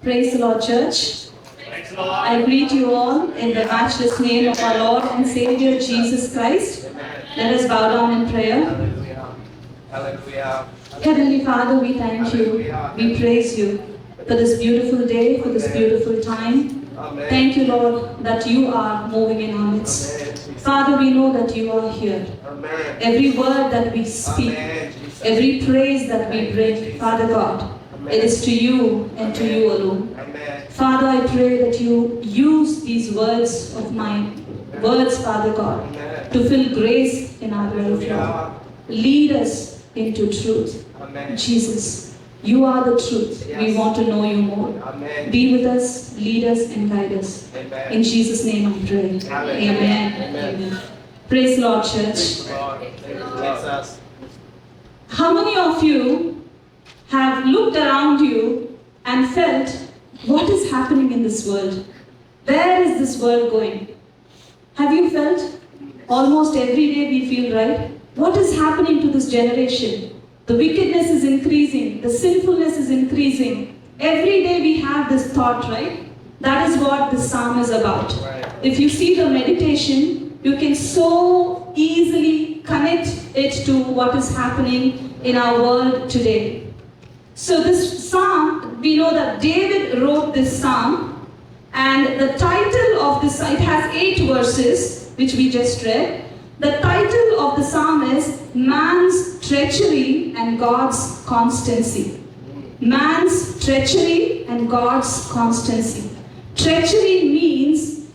Praise the Lord, church. Praise the Lord. I greet you all in the matchless name of our Lord and Savior Jesus Christ. Let us bow down in prayer. Hallelujah. Hallelujah. Heavenly Father, we thank you. We praise you for this beautiful day, for this beautiful time. Amen. Thank you, Lord, that you are moving in our midst. Amen. Father, we know that you are here. Amen. Every word that we speak, Amen, Jesus. every praise that we bring, Father God, it is to you and to you alone. Amen. Father, I pray that you use these words of mine, words, Father God, Amen. to fill grace in our life, Lord. Lead us into truth. Amen. Jesus, you are the truth. We Yes. want to know you more. Amen. Be with us, lead us, and guide us. Amen. In Jesus' name I pray. Amen. Amen. Amen. Amen. Praise the Lord, church. Praise the Lord. Thank you, Jesus. How many of you have looked around you and felt, what is happening in this world? Where is this world going? Have you felt? Almost every day we feel, right? What is happening to this generation? The wickedness is increasing. The sinfulness is increasing. Every day we have this thought, right? That is what this psalm is about. Right. If you see the meditation, you can so easily connect it to what is happening in our world today. So this psalm, we know that David wrote this psalm, and the title of this, it has 8 verses, which we just read. The title of the psalm is Man's Treachery and God's Constancy. Man's treachery and God's constancy. Treachery means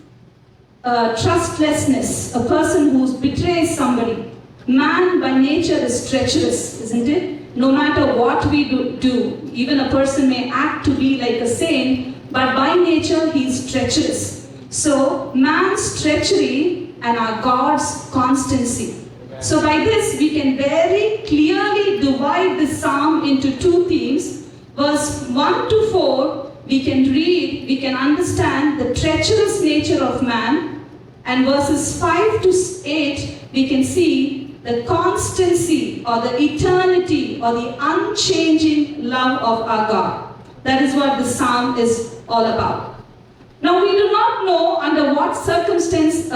trustlessness, a person who betrays somebody. Man by nature is treacherous, isn't it? No matter what we do, even a person may act to be like a saint, but by nature he is treacherous. So, man's treachery and our God's constancy. So by this, we can very clearly divide this psalm into 2 themes. Verse 1 to 4, we can read, we can understand the treacherous nature of man. And verses 5 to 8, we can see the constancy or the eternity or the unchanging love of our God. That is what the psalm is all about. Now we do not know under what circumstance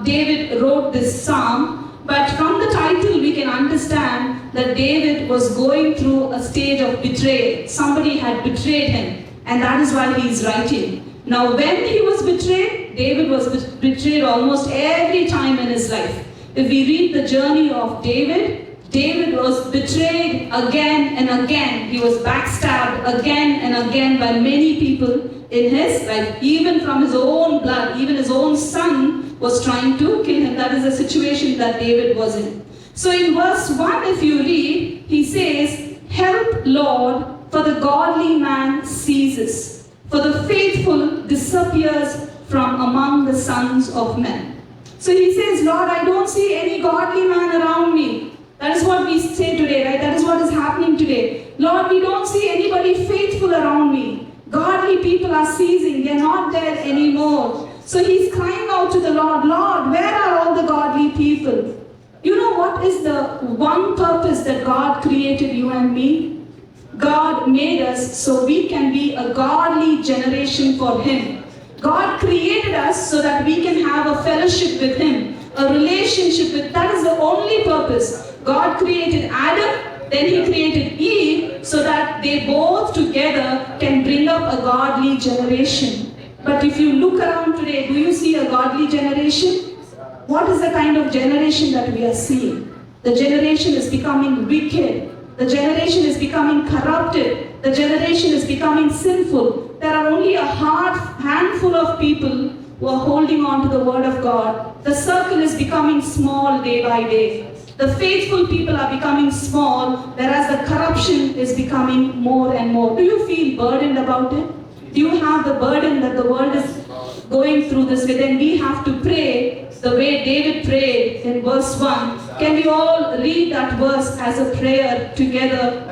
David wrote this psalm, but from the title we can understand that David was going through a stage of betrayal. Somebody had betrayed him, and that is why he is writing. Now when he was betrayed, David was betrayed almost every time in his life. If we read the journey of David, David was betrayed again and again. He was backstabbed again and again by many people in his life. Even from his own blood, even his own son was trying to kill him. That is the situation that David was in. So in verse 1, if you read, he says, "Help, Lord, for the godly man ceases, for the faithful disappears from among the sons of men." So he says, Lord, I don't see any godly man around me. That is what we say today, right? That is what is happening today. Lord, we don't see anybody faithful around me. Godly people are ceasing. They're not there anymore. So he's crying out to the Lord, Lord, where are all the godly people? You know what is the one purpose that God created you and me? God made us so we can be a godly generation for Him. God created us so that we can have a fellowship with Him, a relationship with, that is the only purpose. God created Adam, then He created Eve, so that they both together can bring up a godly generation. But if you look around today, do you see a godly generation? What is the kind of generation that we are seeing? The generation is becoming wicked. The generation is becoming corrupted. The generation is becoming sinful. There are only a handful of people who are holding on to the Word of God. The circle is becoming small day by day. The faithful people are becoming small, whereas the corruption is becoming more and more. Do you feel burdened about it? Do you have the burden that the world is going through this way? Then we have to pray the way David prayed in verse 1. Can we all read that verse as a prayer together?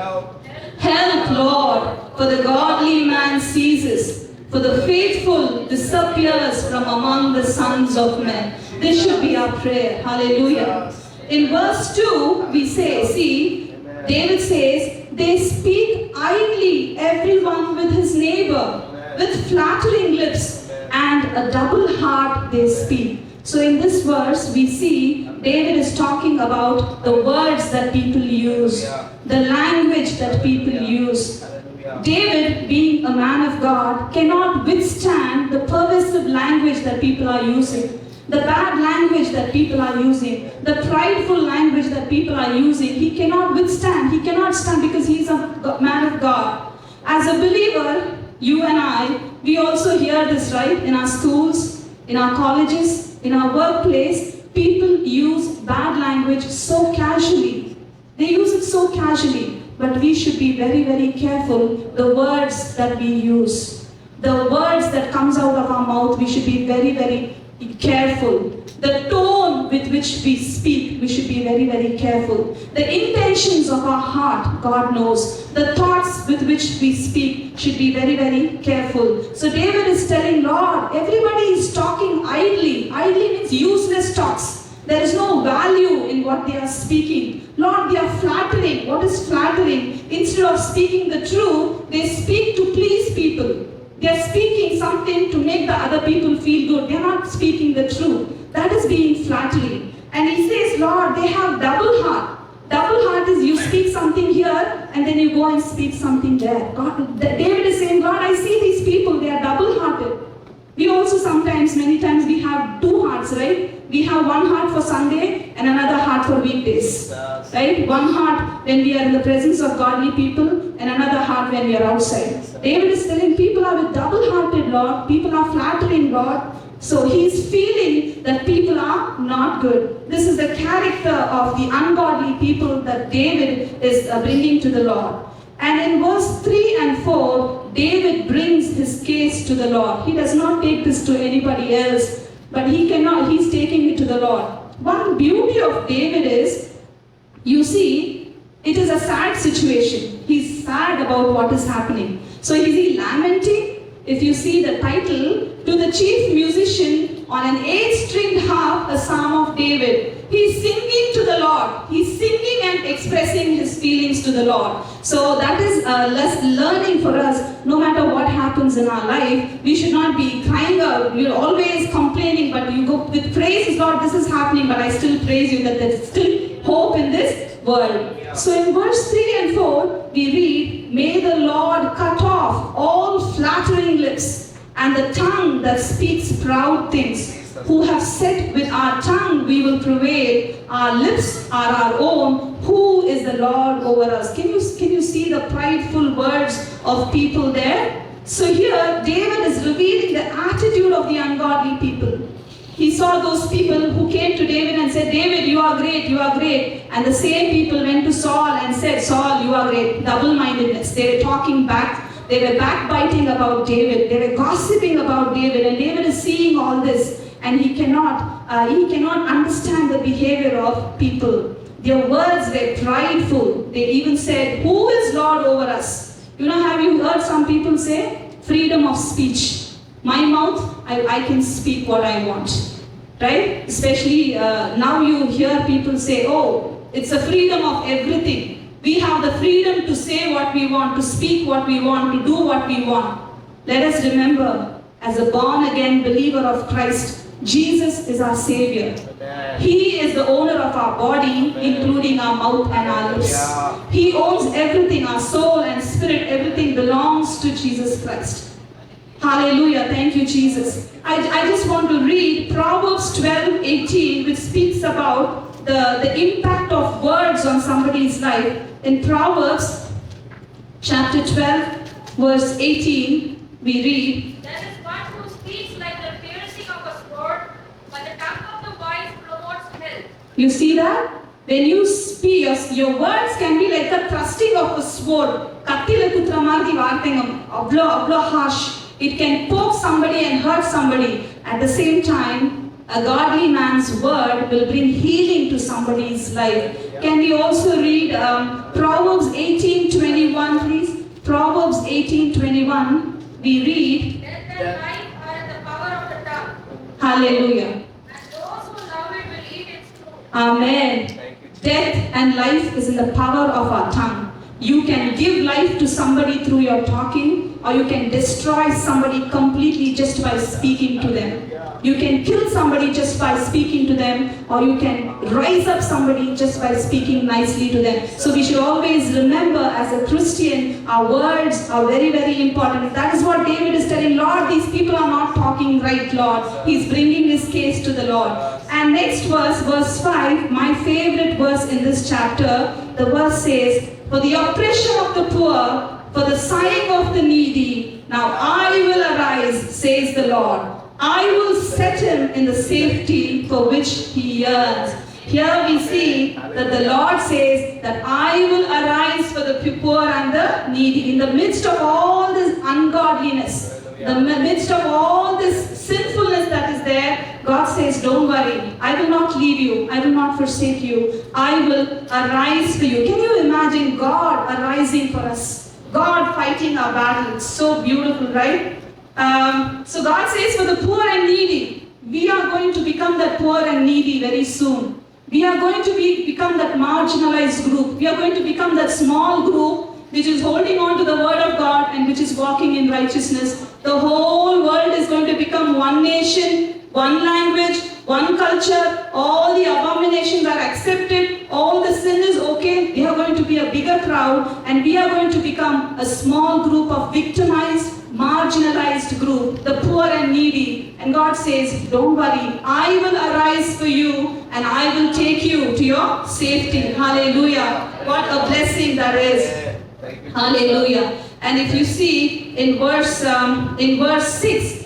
Help, Lord, for the godly man ceases, for the faithful disappears from among the sons of men. This should be our prayer. Hallelujah. In verse 2, we say, see, David says, they speak idly, everyone with his neighbor. with flattering lips and a double heart they speak. So in this verse, we see David is talking about the words that people use, the language that people use. Hallelujah. David, being a man of God, cannot withstand the pervasive language that people are using, the bad language that people are using, the prideful language that people are using. He cannot withstand, he cannot stand because he's a man of God. As a believer, you and I, we also hear this, right? In our schools, in our colleges, in our workplace, people use bad language so casually. They use it so casually. But we should be very, very careful the words that we use. The words that comes out of our mouth, we should be very, very careful. The tone with which we speak, we should be very, very careful. The intentions of our heart, God knows. The thoughts with which we speak should be very, very careful. So David is telling, Lord, everybody is talking idly. Idly means useless talks. There is no value in what they are speaking. Lord, they are flattering. What is flattering? Instead of speaking the truth, they speak to please people. They are speaking something to make the other people feel good. They are not speaking the truth. That is being flattering. And he says, Lord, they have double heart. Double heart is you speak something here and then you go and speak something there. David is saying, God, I see these people, they are double-hearted. We also sometimes, many times, we have two hearts, right? We have one heart for Sunday and another heart for weekdays. Right? One heart when we are in the presence of godly people and another heart when we are outside. David is telling people are with double-hearted, Lord. People are flattering, Lord. So he's feeling that people are not good. This is the character of the ungodly people that David is bringing to the Lord. And in verse 3 and 4, David brings his case to the Lord. He does not take this to anybody else, but he's taking it to the Lord. One beauty of David is, you see, it is a sad situation. He's sad about what is happening. So is he lamenting? If you see the title, to the chief musician on an 8-stringed harp, a psalm of David. He's singing to the Lord. He's singing and expressing his feelings to the Lord. So that is less learning for us. No matter what happens in our life, we should not be crying out. We're always complaining, but you go with praise, Lord, this is happening, but I still praise you that there's still hope in this world. So in verse 3 and 4, we read, may the Lord cut off all flattering lips and the tongue that speaks proud things. Who have said, with our tongue we will prevail, our lips are our own, who is the Lord over us? Can you see the prideful words of people there? So here David is revealing the attitude of the ungodly people. He saw those people who came to David and said, David, you are great, you are great. And the same people went to Saul and said, Saul, you are great. Double-mindedness. They were talking back. They were backbiting about David. They were gossiping about David. And David is seeing all this. And he cannot understand the behavior of people. Their words were prideful. They even said, who is Lord over us? You know, have you heard some people say, freedom of speech. My mouth, I can speak what I want. Right? Especially now you hear people say, oh, it's a freedom of everything. We have the freedom to say what we want, to speak what we want, to do what we want. Let us remember, as a born-again believer of Christ, Jesus is our Savior. Amen. He is the owner of our body, including our mouth and our lips. Yeah. He owns everything, our soul and spirit, everything belongs to Jesus Christ. Hallelujah, thank you, Jesus. I just want to read Proverbs 12:18, which speaks about the impact of words on somebody's life. In Proverbs chapter 12, verse 18, we read, There is one who speaks like the piercing of a sword, but the tongue of the wise promotes health. you see that? When you speak, your words can be like the thrusting of a sword. Kattile kutra margi vaarthengam, avlo harsh. It can poke somebody and hurt somebody. At the same time, a godly man's word will bring healing to somebody's life. Can we also read Proverbs 18:21, please? Proverbs 18:21. We read, Death and life are in the power of the tongue, hallelujah. and those who love it will eat its fruit. Amen. Thank you, Jesus. Death and life is in the power of our tongue. You can give life to somebody through your talking. or you can destroy somebody completely just by speaking to them. You can kill somebody just by speaking to them, or you can rise up somebody just by speaking nicely to them. So we should always remember, as a Christian, our words are very, very important. That is what David is telling, Lord, these people are not talking right, Lord. He's bringing his case to the Lord. And next verse 5, my favorite verse in this chapter, the verse says, for the oppression of the poor, for the sighing of the needy, now I will arise, says the Lord. I will set him in the safety for which he yearns. Here we see that the Lord says that I will arise for the poor and the needy. In the midst of all this ungodliness, in the midst of all this sinfulness that is there, God says, don't worry, I will not leave you, I will not forsake you, I will arise for you. Can you imagine God arising for us? God fighting our battle. It's so beautiful, right? So God says for the poor and needy, we are going to become that poor and needy very soon. We are going to become that marginalized group. We are going to become that small group which is holding on to the word of God and which is walking in righteousness. The whole world is going to become one nation, one language, one culture. All the abominations are accepted. All the sin is okay. We are going to be a bigger crowd, and we are going to become a small group of victimized, marginalized group, the poor and needy. And God says, don't worry, I will arise for you and I will take you to your safety. Hallelujah. What a blessing that is. Hallelujah. And if you see in verse 6,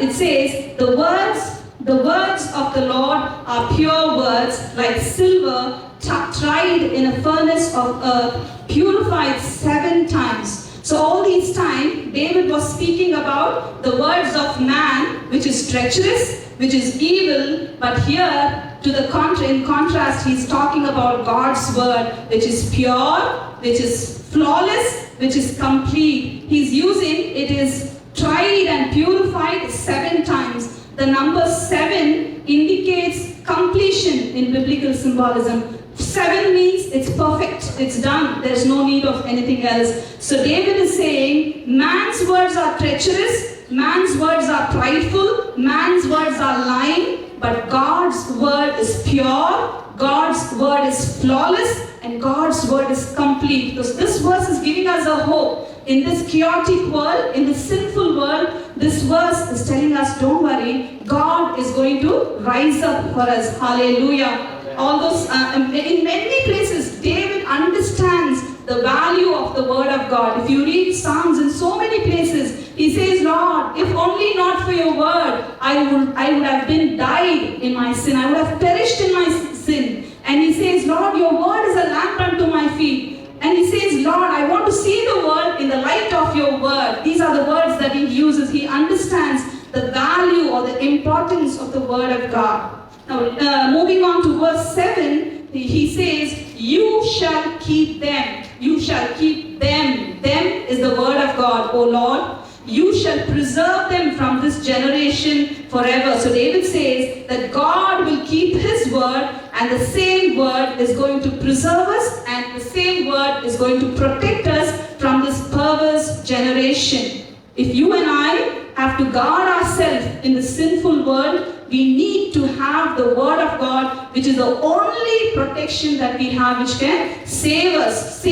it says, the words of the Lord are pure words, like silver tried in a furnace of earth, purified 7 times. So all these time, David was speaking about the words of man, which is treacherous, which is evil, but here, in contrast, he's talking about God's word, which is pure, which is flawless, which is complete. He's using, it is tried and purified 7 times. The number 7 indicates completion in biblical symbolism. 7 means it's perfect, it's done, there's no need of anything else. So David is saying, man's words are treacherous, man's words are prideful, man's words are lying, but God's word is pure, God's word is flawless, and God's word is complete. Because this verse is giving us a hope. In this chaotic world, in this sinful world, this verse is telling us, don't worry, God is going to rise up for us. Hallelujah. All those, in many places, David understands the value of the word of God. If you read Psalms in so many places, he says, Lord, if only not for your word, I would have been died in my sin. I would have perished in my sin. And he says, Lord, your word is a lamp unto my feet. And he says, Lord, I want to see the world in the light of your word. These are the words that he uses. He understands the value or the importance of the word of God. Now, moving on to verse 7, he says, you shall keep them. You shall keep them. Them is the word of God, O Lord. You shall preserve them from this generation forever. So David says that God will keep his word, and the same word is going to preserve us, and the same word is going to protect us from this perverse generation. If you and I have to guard ourselves in the sinful world, we need to have the word of God, which is the only protection that we have, which can save us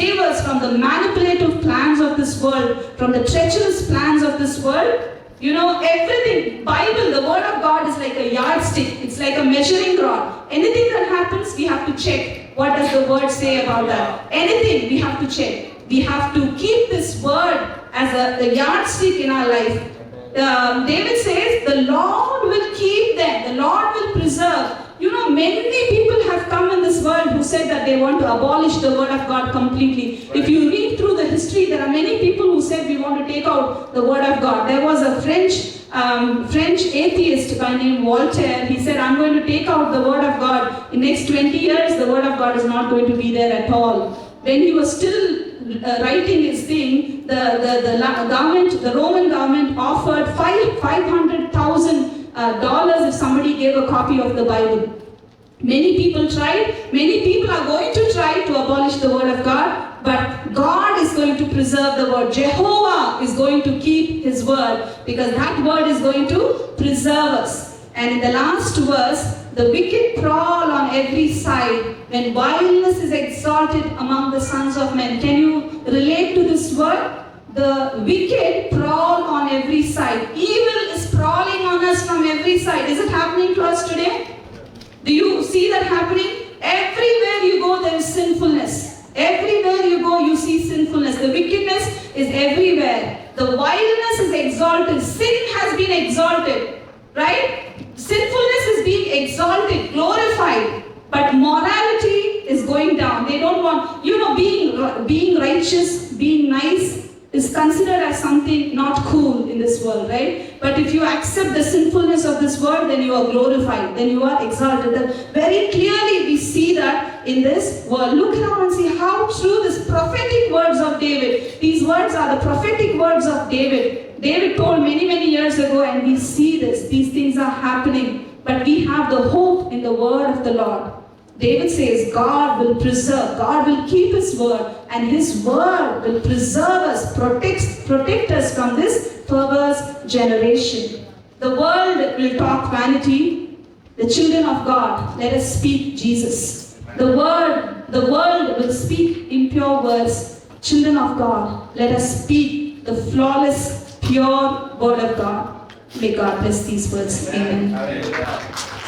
from the manipulative plans of this world, from the treacherous plans of this world. You know, everything, Bible, the word of God is like a yardstick. It's like a measuring rod. Anything that happens, we have to check. What does the word say about that? Anything, we have to check. We have to keep this word as a yardstick in our life. David says, the Lord will keep them. The Lord will preserve. You know, many people have come in this world who said that they want to abolish the word of God completely. If you read through the history, there are many people who said we want to take out the word of God. There was a French atheist by name Voltaire. He said, I'm going to take out the word of God. In the next 20 years, the word of God is not going to be there at all. When he was still writing his thing, the Roman government offered $500,000 if somebody gave a copy of the Bible. Many people tried. Many people are going to try to abolish the word of God. but God is going to preserve the word. Jehovah is going to keep his word, because that word is going to preserve us. And in the last verse, the wicked prowl on every side when vileness is exalted among the sons of men. Can you relate to this word? The wicked prowl on every side. Evil is prowling on us from every side. Is it happening to us today? Do you see that happening? Everywhere you go, there is sinfulness. Everywhere you go, you see sinfulness. The wickedness is everywhere. The vileness is exalted. Sin has been exalted. Right? Sinfulness is being exalted, glorified. But morality is going down. They don't want, being righteous, being nice is considered as something not cool in this world, right? But if you accept the sinfulness of this world, then you are glorified, then you are exalted. Then very clearly we see that in this world. Look around and see how true these prophetic words of David. These words are the prophetic words of David. David told many, many years ago, and we see this. These things are happening. But we have the hope in the word of the Lord. David says, God will preserve, God will keep his word, and his word will preserve us, protect us from this perverse generation. The world will talk vanity. The children of God, let us speak Jesus. The world will speak impure words. Children of God, let us speak the flawless, pure word of God. May God bless these words. Amen. Hallelujah.